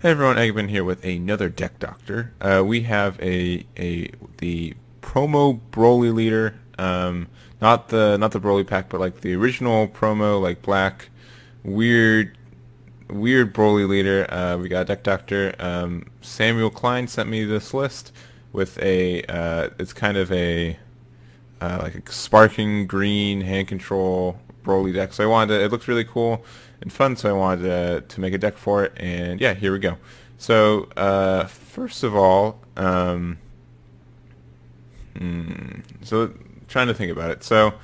Hey everyone, Egman here with another Deck Doctor. We have the promo Broly leader, not the Broly pack, but like the original promo, like black, weird Broly leader. We got Deck Doctor. Samuel Klein sent me this list with it's kind of like a sparking green hand control Broly deck. So it looks really cool and fun, so I wanted to make a deck for it, and yeah, here we go. So, first of all, so trying to think about it. So,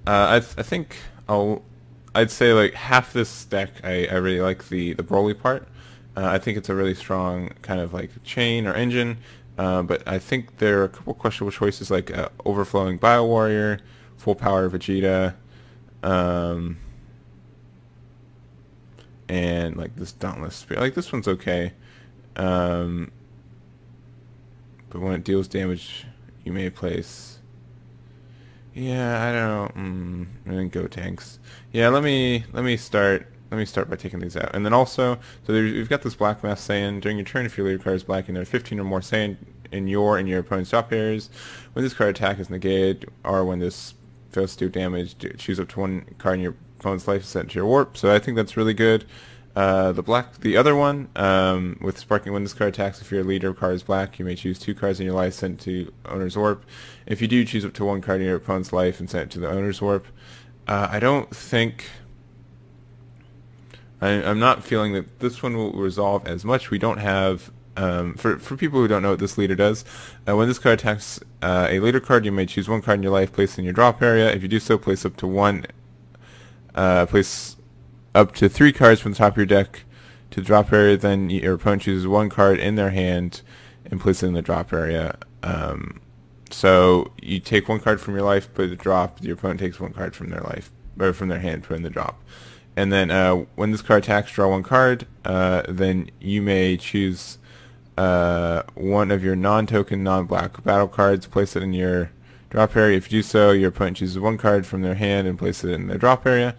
I think I'd say like half this deck, I really like the Broly part. I think it's a really strong kind of like chain or engine, but I think there are a couple questionable choices like Overflowing Bio Warrior, Full Power Vegeta, um, and like this Dauntless Spirit. Like this one's okay, um, but when it deals damage, you may place. Yeah, I don't know. I think go tanks. Yeah, let me start by taking these out, and then also, so you've got this Black Mass Saiyan. During your turn, if your leader card is black and there are 15 or more Saiyan in your opponent's top areas, when this card attack is negated, or when this fails to do damage, choose up to one card in your opponent's life sent to your warp. So I think that's really good. The other one, with Sparking, when this card attacks, if your leader card is black, you may choose two cards in your life sent to owner's warp. If you do, choose up to one card in your opponent's life and send it to the owner's warp. I don't think I'm not feeling that this one will resolve as much. We don't have for people who don't know what this leader does, when this card attacks a leader card, you may choose one card in your life, place it in your drop area. If you do so, place up to three cards from the top of your deck to the drop area. Then your opponent chooses one card in their hand and place it in the drop area. So you take one card from your life, put it in the drop. Your opponent takes one card from their life or from their hand, put it in the drop. And then when this card attacks, draw one card. Then you may choose one of your non-token, non-black battle cards, place it in your drop area. If you do so, your opponent chooses one card from their hand and place it in their drop area.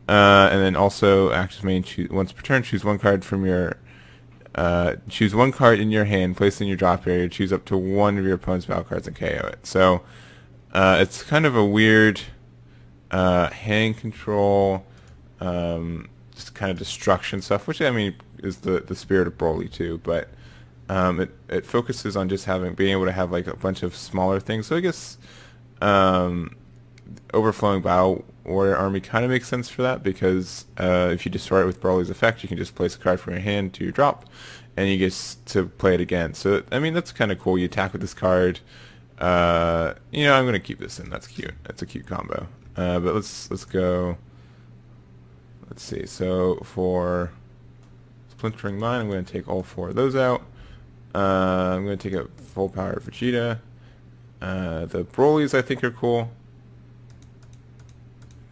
And then also, active main, once per turn, choose one card from your choose one card in your hand, place it in your drop area, choose up to one of your opponent's battle cards and KO it. So it's kind of a weird hand control, just kind of destruction stuff, which I mean is the spirit of Broly too, but it focuses on just being able to have like a bunch of smaller things. So I guess Overflowing Battle Warrior Army kind of makes sense for that, because if you destroy it with Broly's effect, you can just place a card from your hand to your drop, and you get to play it again. So I mean that's kind of cool. You attack with this card. I'm gonna keep this in. That's cute. That's a cute combo. But let's go. Let's see. So for Splintering Mine, I'm going to take all four of those out. I'm going to take a Full Power Vegeta. The Brolys I think are cool.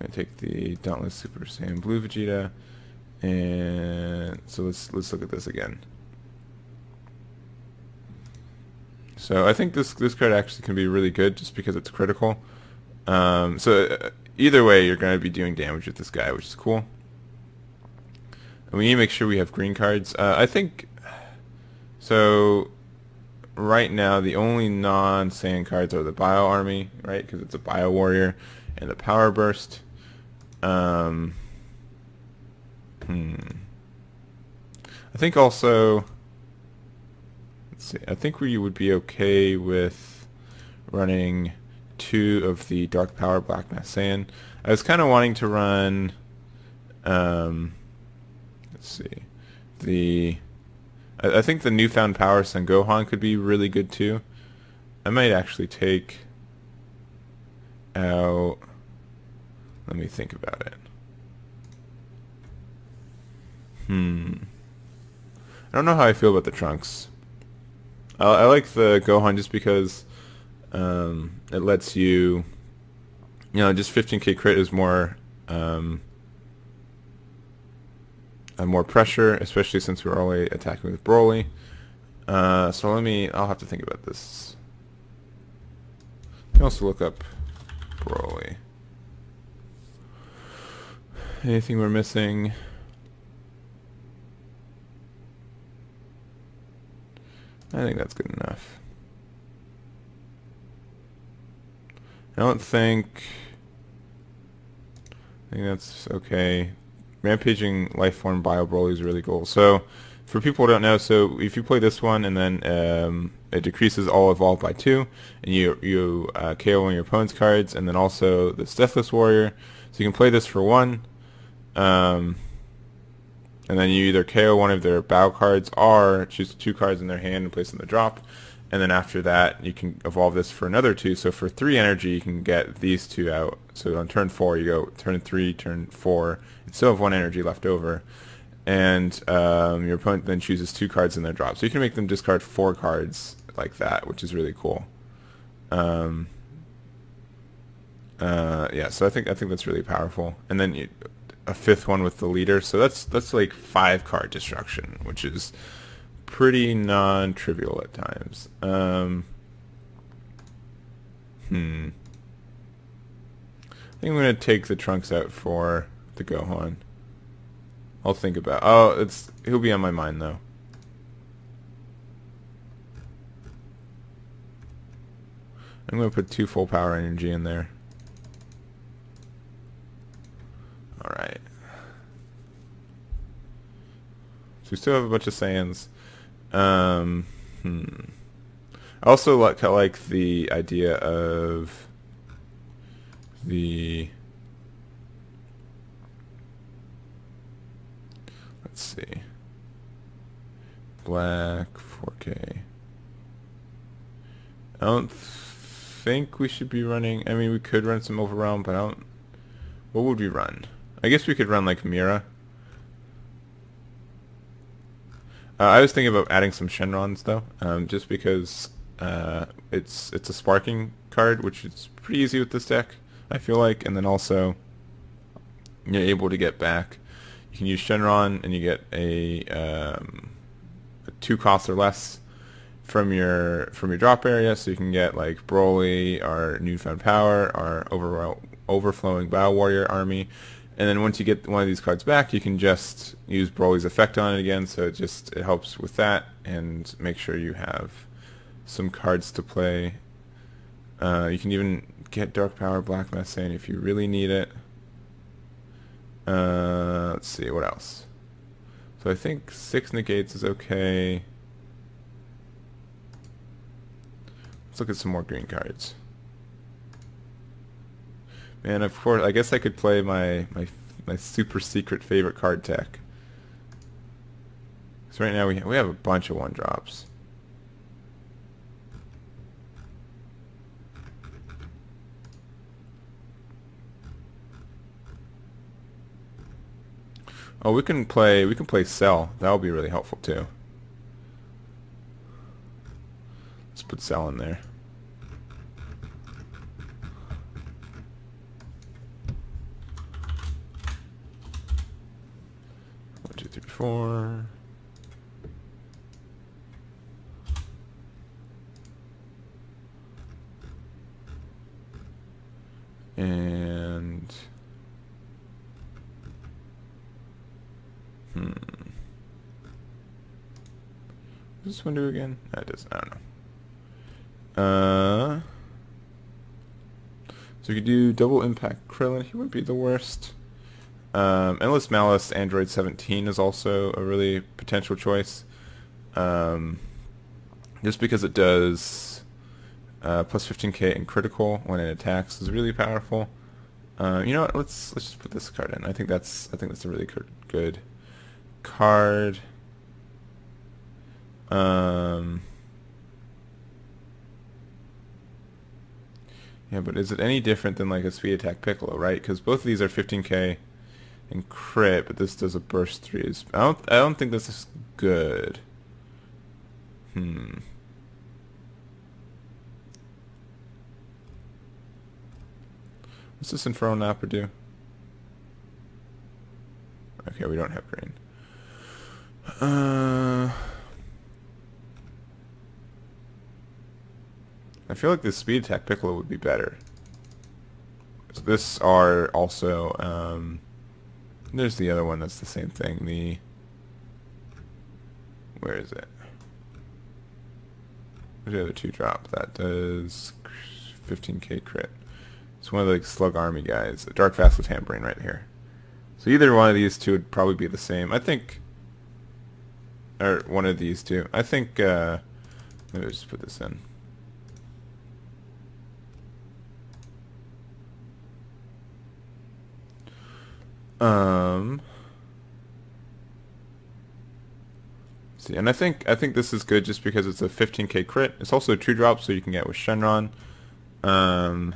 I'm going to take the Dauntless Super Saiyan Blue Vegeta. And so let's look at this again. So I think this card actually can be really good just because it's critical. Either way, you're going to be doing damage with this guy, which is cool. And we need to make sure we have green cards. I think so. Right now, the only non-Saiyan cards are the Bio Army, right? Because it's a Bio Warrior, and the Power Burst. I think also. Let's see. I think we would be okay with running two of the Dark Power Black Mass Saiyan. I was kind of wanting to run. Let's see. I think the Newfound Power Son Gohan could be really good too. I might actually take out. Let me think about it. I don't know how I feel about the Trunks. I like the Gohan just because it lets you, just 15k crit is more more pressure, especially since we're only attacking with Broly. So I'll have to think about this. You can also look up Broly. Anything we're missing? I think that's good enough. I think that's okay. Rampaging Lifeform Bio Broly is really cool. So, for people who don't know, so if you play this one and then it decreases all evolved by 2, and you KO one of your opponent's cards, and then also the Deathless Warrior. So you can play this for 1, and then you either KO one of their Bao cards or choose 2 cards in their hand and place them in the drop. And then after that, you can evolve this for another 2. So for 3 energy, you can get these 2 out. So on turn 4, you go turn 3, turn 4, and still have 1 energy left over. And your opponent then chooses 2 cards in their drop. So you can make them discard 4 cards like that, which is really cool. Yeah, so I think that's really powerful. And then a 5th one with the leader. So that's like 5 card destruction, which is pretty non-trivial at times. I think I'm gonna take the Trunks out for the Gohan. I'll think about. Oh, he'll be on my mind though. I'm gonna put 2 full power energy in there. All right. So we still have a bunch of Saiyans. I also like the idea of the, let's see, black 4K. I don't think we should be running. I mean, we could run some Overwhelm, but I don't. What would we run? I guess we could run like Mira. I was thinking about adding some Shenrons though, just because it's a sparking card, which is pretty easy with this deck, I feel like, and then also you're able to get back. You can use Shenron, and you get a 2 cost or less from your drop area, so you can get like Broly, or Newfound Power, or Overflowing Bao Warrior Army. And then once you get one of these cards back, you can just use Broly's effect on it again, so it helps with that, and make sure you have some cards to play. You can even get Dark Power Black Messane if you really need it. Let's see, what else? So I think 6 negates is okay. Let's look at some more green cards. And of course, I guess I could play my super secret favorite card tech. So right now we have a bunch of 1-drops. Oh, we can play Cell. That'll be really helpful too. Let's put Cell in there. Four. And what does this one do again? That does. I don't know. So we could do double impact Krillin. He wouldn't be the worst. Endless Malice Android 17 is also a really potential choice. Just because it does plus 15k in critical when it attacks is really powerful. You know what? Let's just put this card in. I think that's a really good card. Yeah, but is it any different than like a Speed Attack Piccolo, right? Because both of these are 15k in crit, but this does a burst 3. I don't think this is good. What's this Inferno Napper do? Okay, we don't have green. I feel like this Speed Attack Piccolo would be better. So this are also, there's the other one that's the same thing. Where is it? What's the other 2-drop? That does 15k crit. It's one of the like, Slug Army guys. A Dark Fast with Tambourine right here. So either one of these two would probably be the same. I think... Or one of these two. I think... let me just put this in. See, and I think this is good just because it's a 15k crit. It's also a 2-drop, so you can get with Shenron. I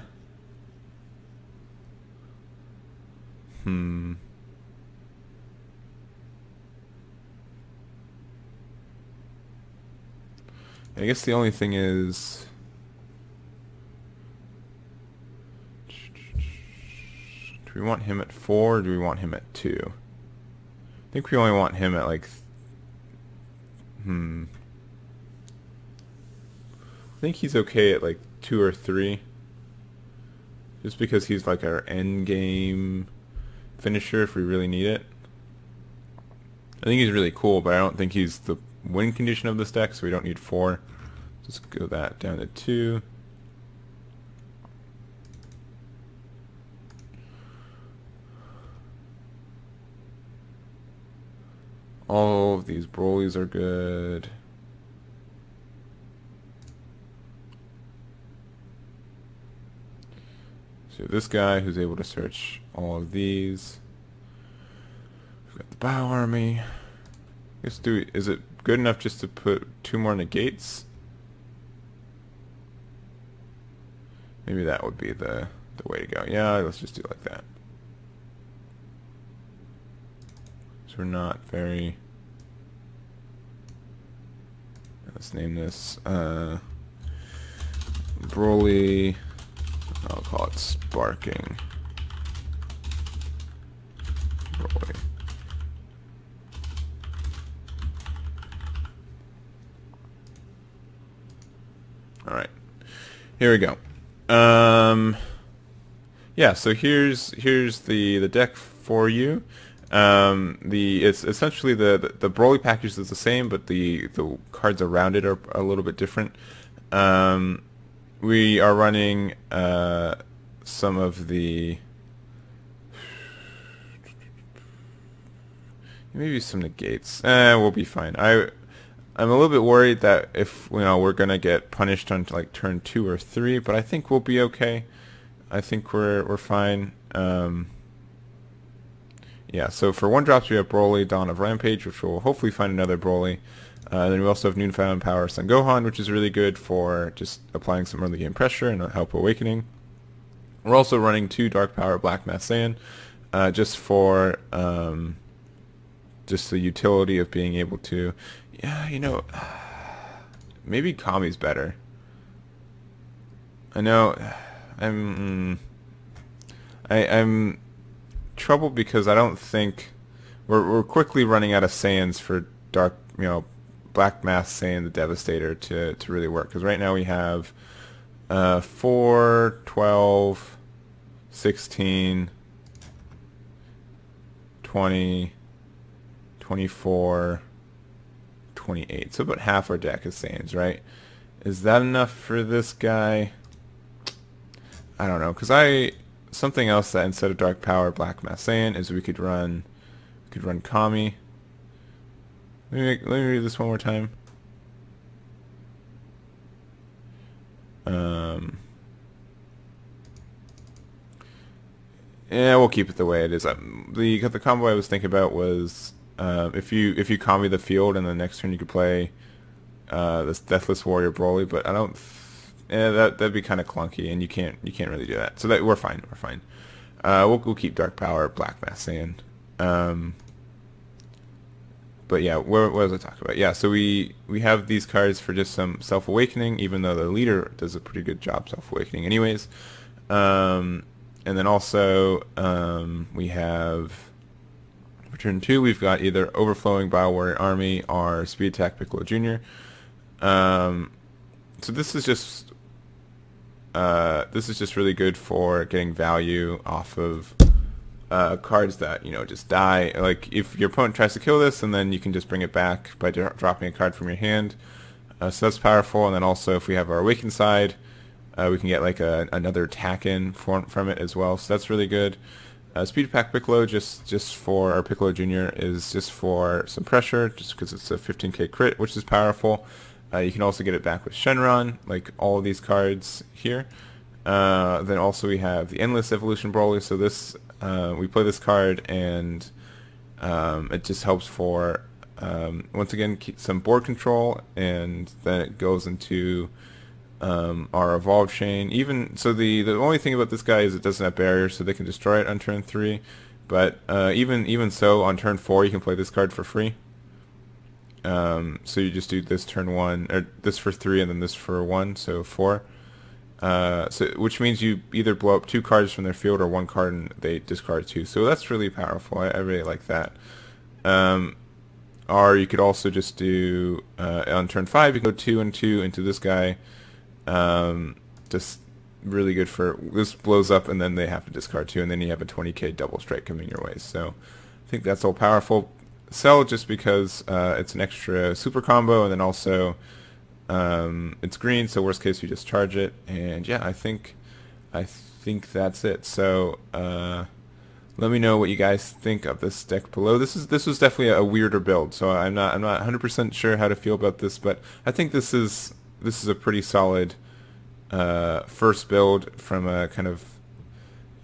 guess the only thing is... Do we want him at 4 or do we want him at 2? I think we only want him at like... I think he's okay at like 2 or 3. Just because he's like our end game finisher if we really need it. I think he's really cool, but I don't think he's the win condition of this deck, so we don't need 4. Just go that down to 2. All of these Brolys are good. So this guy who's able to search all of these. We've got the Bio Army. I guess is it good enough just to put 2 more negates? Maybe that would be the way to go. Yeah, let's just do it like that. So we're not very... Let's name this Broly. I'll call it Sparking Broly. Alright. Here we go. Yeah, so here's the deck for you. It's essentially the Broly package is the same, but the cards around it are a little bit different. We are running some of the maybe some negates. We'll be fine. I'm a little bit worried that if we're gonna get punished on like turn 2 or 3, but I think we'll be okay. I think we're fine. Yeah, so for 1-drops we have Broly, Dawn of Rampage, which we'll hopefully find another Broly. Then we also have Noonfound Power Son Gohan, which is really good for just applying some early game pressure and help Awakening. We're also running 2 Dark Power Black Mass Saiyan, just for just the utility of being able to, maybe Kami's better. I know, I'm troubled because I don't think we're quickly running out of Saiyans for Dark, Black Mass Saiyan the Devastator to really work, because right now we have 4, 12, 16, 20, 24, 28. So about half our deck is Saiyans, right? Is that enough for this guy? I don't know, because something else that instead of Dark Power Black Mass Saiyan is we could run Kami. Let me read this one more time. Yeah, we'll keep it the way it is. The combo I was thinking about was if you Kami the field and the next turn you could play this Deathless Warrior Broly, but I don't. That'd be kind of clunky, and you can't really do that. So that we're fine. We'll keep Dark Power Black Mass Saiyan. But yeah, what was I talking about? Yeah, so we have these cards for just some self-awakening, even though the leader does a pretty good job self-awakening anyways. And then also we have, for turn 2, we've got either Overflowing Bio Warrior Army or Speed Attack Piccolo Jr. So this is just really good for getting value off of cards that just die. Like if your opponent tries to kill this, and then you can just bring it back by dropping a card from your hand. So that's powerful. And then also if we have our Awakened side, we can get like another attack in from it as well. So that's really good. Speed Pack Piccolo, just for our Piccolo Jr. is just for some pressure, just because it's a 15k crit, which is powerful. You can also get it back with Shenron, like all of these cards here. Then also we have the Endless Evolution Brawler. So this we play this card, and it just helps for once again some board control, and then it goes into our evolved chain. Even so, the only thing about this guy is it doesn't have barriers, so they can destroy it on turn 3. But even so, on turn 4 you can play this card for free. So you just do this turn 1, or this for 3, and then this for 1, so 4. So which means you either blow up 2 cards from their field or 1 card and they discard 2. So that's really powerful. I really like that. Or you could also just do on turn 5 you can go 2 and 2 into this guy. Just really good for this, blows up and then they have to discard 2, and then you have a 20k double strike coming your way. So I think that's all powerful. Sell just because it's an extra super combo, and then also it's green, so worst case you just charge it. And yeah, I think that's it. So let me know what you guys think of this deck below. This was definitely a weirder build, so I'm not 100% sure how to feel about this, but I think this is a pretty solid first build from a kind of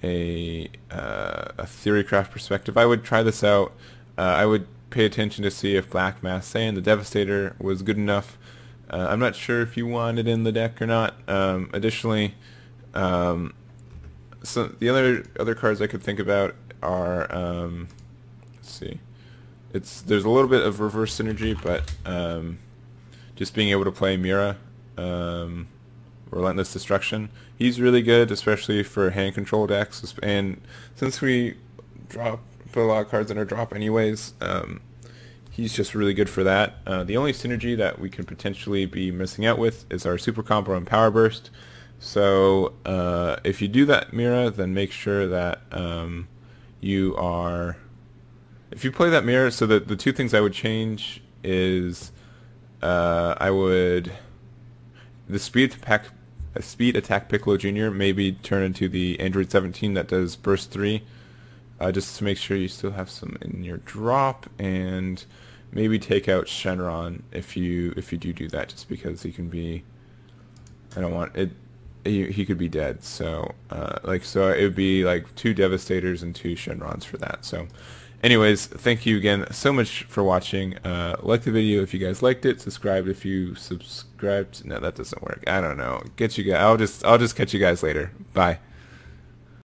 a theorycraft perspective. I would try this out. I would pay attention to see if Black Mass Sand, the Devastator, was good enough. I'm not sure if you want it in the deck or not. Additionally, so the other cards I could think about are let's see. There's a little bit of reverse synergy, but just being able to play Mira, Relentless Destruction. He's really good, especially for hand control decks. And since we put a lot of cards in our drop anyways, he's just really good for that. The only synergy that we could potentially be missing out with is our Super Combo and Power Burst. So if you do that Mira, then make sure that if you play that Mira, so the 2 things I would change is the Speed Attack Piccolo Jr. maybe turn into the Android 17 that does Burst 3, just to make sure you still have some in your drop, and maybe take out Shenron if you do that, just because he can be, I don't want it. He could be dead, so so it would be like 2 Devastators and 2 Shenrons for that. So anyways, thank you again so much for watching. Like the video if you guys liked it. Subscribe if you subscribed. No, that doesn't work. I don't know. I'll just catch you guys later. Bye.